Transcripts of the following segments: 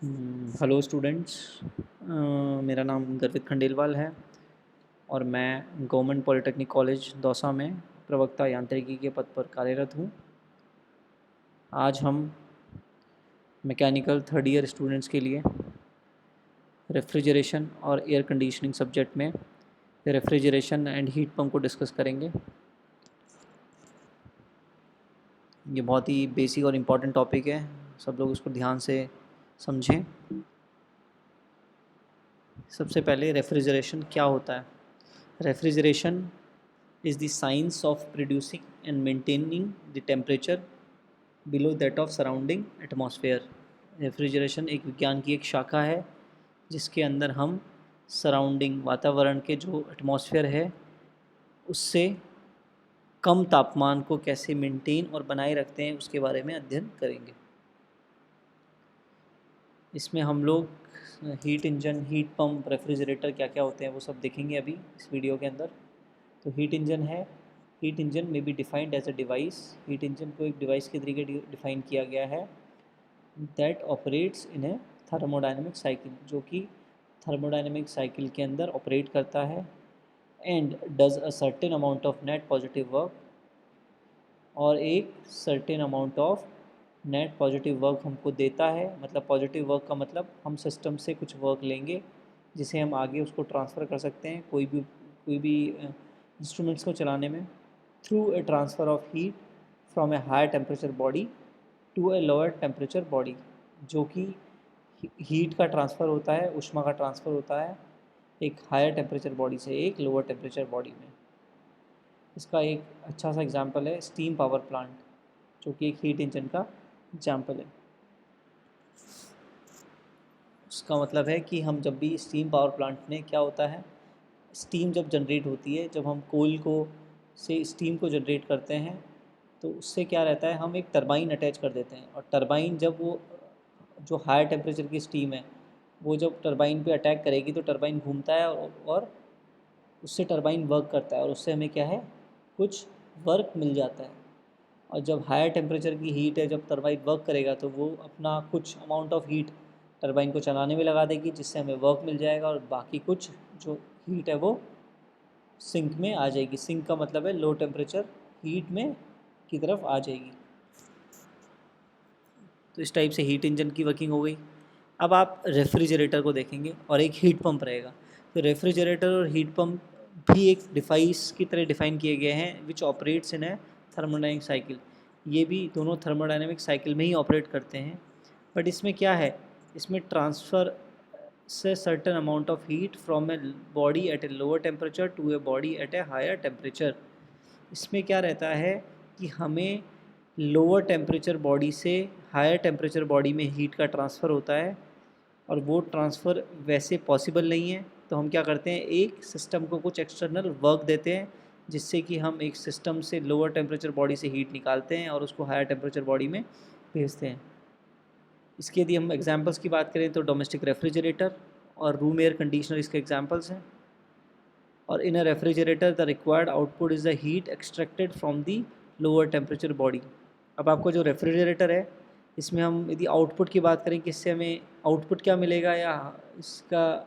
Hello students. मेरा नाम गर्वित खंडेलवाल है और मैं गवर्नमेंट पॉलिटेक्निक कॉलेज दौसा में प्रवक्ता यांत्रिकी के पद पर कार्यरत हूँ। आज हम मैकेनिकल थर्ड ईयर स्टूडेंट्स के लिए रेफ्रिजरेशन और एयर कंडीशनिंग सब्जेक्ट में रेफ्रिजरेशन एंड हीट पंप को डिस्कस करेंगे। ये बहुत ही बेसिक और इम्पॉर्टेंट टॉपिक है, सब लोग इसको ध्यान से समझें। सबसे पहले रेफ्रिजरेशन क्या होता है। Refrigeration is the science of producing and maintaining the temperature below that of surrounding atmosphere। Refrigeration एक विज्ञान की एक शाखा है जिसके अंदर हम सराउंडिंग वातावरण के जो एटमॉस्फेयर है उससे कम तापमान को कैसे मेंटेन और बनाए रखते हैं उसके बारे में अध्ययन करेंगे। इसमें हम लोग heat engine, heat pump, refrigerator क्या क्या होते हैं वो सब देखेंगे अभी इस वीडियो के अंदर। तो हीट इंजन है। हीट इंजन में be defined as a device. Heat engine को एक डिवाइस के तरीके डिफाइन किया गया है that operates in a thermodynamic cycle, जो कि थर्मोडाइनमिक साइकिल के अंदर ऑपरेट करता है and does a certain amount of net positive work, और एक certain amount of net positive work हमको देता है। मतलब पॉजिटिव वर्क का मतलब हम सिस्टम से कुछ वर्क लेंगे जिसे हम आगे उसको ट्रांसफ़र कर सकते हैं कोई भी इंस्ट्रूमेंट्स को चलाने में, through a transfer of heat from a higher temperature body to a lower temperature body, जो कि हीट का ट्रांसफ़र होता है, ऊष्मा का ट्रांसफ़र होता है एक हायर टेम्परेचर बॉडी से एक लोअर टेम्परेचर बॉडी में। इसका एक अच्छा सा एग्जांपल है स्टीम पावर प्लांट, जो कि एक हीट इंजन का एग्जांपल है। उसका मतलब है कि हम जब भी स्टीम पावर प्लांट में क्या होता है, स्टीम जब जनरेट होती है, जब हम कोयल को से स्टीम को जनरेट करते हैं तो उससे क्या रहता है, हम एक टरबाइन अटैच कर देते हैं, और टरबाइन जब वो जो हायर टेम्परेचर की स्टीम है वो जब टरबाइन पे अटैक करेगी तो टरबाइन घूमता है और उससे टरबाइन वर्क करता है और उससे हमें क्या है, कुछ वर्क मिल जाता है। और जब हायर टेम्परेचर की हीट है, जब टरबाइन वर्क करेगा तो वो अपना कुछ अमाउंट ऑफ हीट टरबाइन को चलाने में लगा देगी जिससे हमें वर्क मिल जाएगा, और बाकी कुछ जो हीट है वो सिंक में आ जाएगी। सिंक का मतलब है लो टेम्परेचर हीट में की तरफ आ जाएगी। तो इस टाइप से हीट इंजन की वर्किंग हो गई। अब आप रेफ्रिजरेटर को देखेंगे और एक हीट पंप रहेगा। तो रेफ्रिजरेटर और हीट पंप भी एक डिवाइस की तरह डिफाइन किए गए हैं which operates in a thermodynamic cycle. ये भी दोनों थर्मोडाइनमिक साइकिल में ही ऑपरेट करते हैं, बट इसमें क्या है, इसमें ट्रांसफ़र से certain amount of heat from a body at a lower temperature to a body at a higher temperature. इसमें क्या रहता है कि हमें लोअर टेम्परेचर बॉडी से हायर टेम्परेचर बॉडी में हीट का ट्रांसफ़र होता है, और वो ट्रांसफ़र वैसे पॉसिबल नहीं है। तो हम क्या करते हैं, एक सिस्टम को कुछ एक्सटर्नल वर्क देते हैं जिससे कि हम एक सिस्टम से लोअर टेम्परेचर बॉडी से हीट निकालते हैं और उसको हायर टेम्परेचर बॉडी में भेजते हैं। इसके यदि हम एग्जांपल्स की बात करें तो डोमेस्टिक रेफ्रिजरेटर और रूम एयर कंडीशनर इसके एग्जांपल्स हैं। और in a refrigerator the required output is the heat extracted from the lower temperature body. अब आपको जो रेफ्रिजरेटर है इसमें हम यदि आउटपुट की बात करें कि इससे हमें आउटपुट क्या मिलेगा, या इसका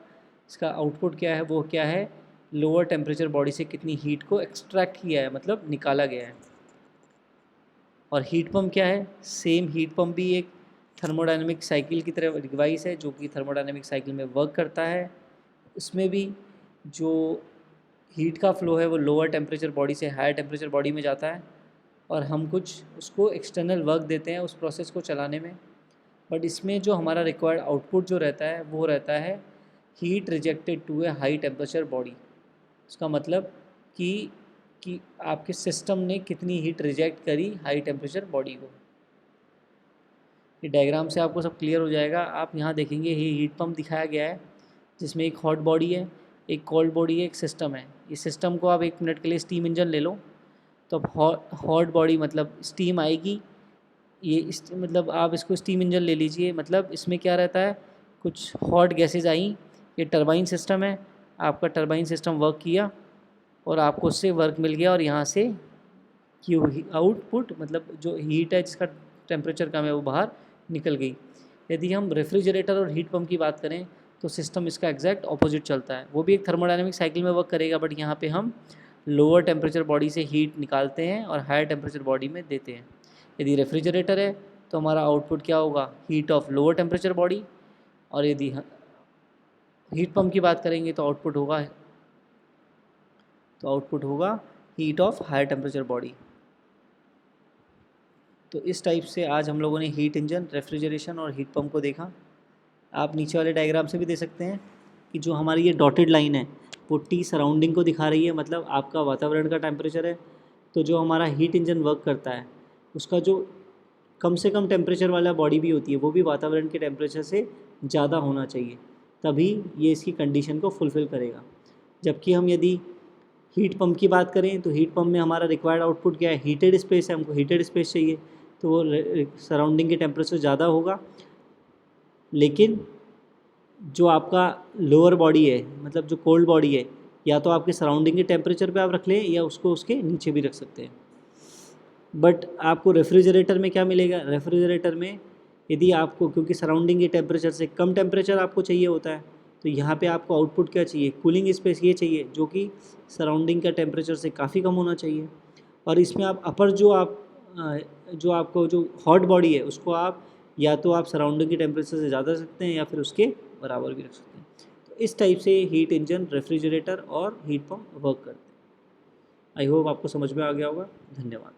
इसका आउटपुट क्या है, वो क्या है, लोअर टेम्परेचर बॉडी से कितनी हीट को एक्सट्रैक्ट किया है, मतलब निकाला गया है। और हीट पंप क्या है, सेम हीट पंप भी एक थर्मोडाइनमिक साइकिल की तरह डिवाइस है जो कि थर्मोडाइनमिक साइकिल में वर्क करता है। उसमें भी जो हीट का फ्लो है वो लोअर टेम्परेचर बॉडी से हायर टेम्परेचर बॉडी में जाता है, और हम कुछ उसको एक्सटर्नल वर्क देते हैं उस प्रोसेस को चलाने में। बट इसमें जो हमारा रिक्वायर्ड आउटपुट जो रहता है वो रहता है heat rejected to a high temperature body. उसका मतलब कि आपके सिस्टम ने कितनी हीट रिजेक्ट करी हाई टेम्परेचर बॉडी को। ये डायग्राम से आपको सब क्लियर हो जाएगा। आप यहाँ देखेंगे ये हीट पंप दिखाया गया है जिसमें एक हॉट बॉडी है, एक कोल्ड बॉडी है, एक सिस्टम है। इस सिस्टम को आप 1 मिनट के लिए स्टीम इंजन ले लो, तो अब हॉट बॉडी मतलब स्टीम आएगी, मतलब आप इसको स्टीम इंजन ले लीजिए। मतलब इसमें क्या रहता है, कुछ हॉट गैसेज आई, ये टरबाइन सिस्टम है, आपका टरबाइन सिस्टम वर्क किया और आपको उससे वर्क मिल गया, और यहाँ से क्यू आउटपुट मतलब जो हीट है जिसका टेम्परेचर कम है वो बाहर निकल गई। यदि हम रेफ्रिजरेटर और हीट पंप की बात करें तो सिस्टम इसका एग्जैक्ट ऑपोजिट चलता है। वो भी एक थर्मोडायनेमिक साइकिल में वर्क करेगा, बट यहाँ पे हम लोअर टेम्परेचर बॉडी से हीट निकालते हैं और हायर टेम्परेचर बॉडी में देते हैं। यदि रेफ्रिजरेटर है तो हमारा आउटपुट क्या होगा, heat of lower temperature body, और यदि हीट पंप की बात करेंगे तो आउटपुट होगा heat of higher temperature body. तो इस टाइप से आज हम लोगों ने हीट इंजन, रेफ्रिजरेशन और हीट पंप को देखा। आप नीचे वाले डायग्राम से भी दे सकते हैं कि जो हमारी ये डॉटेड लाइन है वो टी सराउंडिंग को दिखा रही है, मतलब आपका वातावरण का टेम्परेचर है। तो जो हमारा हीट इंजन वर्क करता है उसका जो कम से कम टेम्परेचर वाला बॉडी भी होती है वो भी वातावरण के टेम्परेचर से ज़्यादा होना चाहिए, तभी ये इसकी कंडीशन को फुलफ़िल करेगा। जबकि हम यदि हीट पंप की बात करें तो हीट पंप में हमारा रिक्वायर्ड आउटपुट क्या है, हीटेड स्पेस है, हमको हीटेड स्पेस चाहिए, तो वो सराउंडिंग के टेम्परेचर ज़्यादा होगा। लेकिन जो आपका लोअर बॉडी है, मतलब जो कोल्ड बॉडी है, या तो आपके सराउंडिंग के टेम्परेचर पे आप रख लें या उसको उसके नीचे भी रख सकते हैं। बट आपको रेफ्रिजरेटर में क्या मिलेगा, रेफ्रिजरेटर में यदि आपको, क्योंकि सराउंडिंग के टेम्परेचर से कम टेम्परेचर आपको चाहिए होता है, तो यहाँ पे आपको आउटपुट क्या चाहिए, कूलिंग स्पेस ये चाहिए जो कि सराउंडिंग का टेम्परेचर से काफ़ी कम होना चाहिए। और इसमें आप अपर जो आपको जो हॉट बॉडी है उसको आप या तो आप सराउंडिंग के टेम्परेचर से ज़्यादा रख सकते हैं या फिर उसके बराबर भी रख सकते हैं। तो इस टाइप से हीट इंजन, रेफ्रिजरेटर और हीट पंप वर्क करते हैं। आई होप आपको समझ में आ गया होगा। धन्यवाद।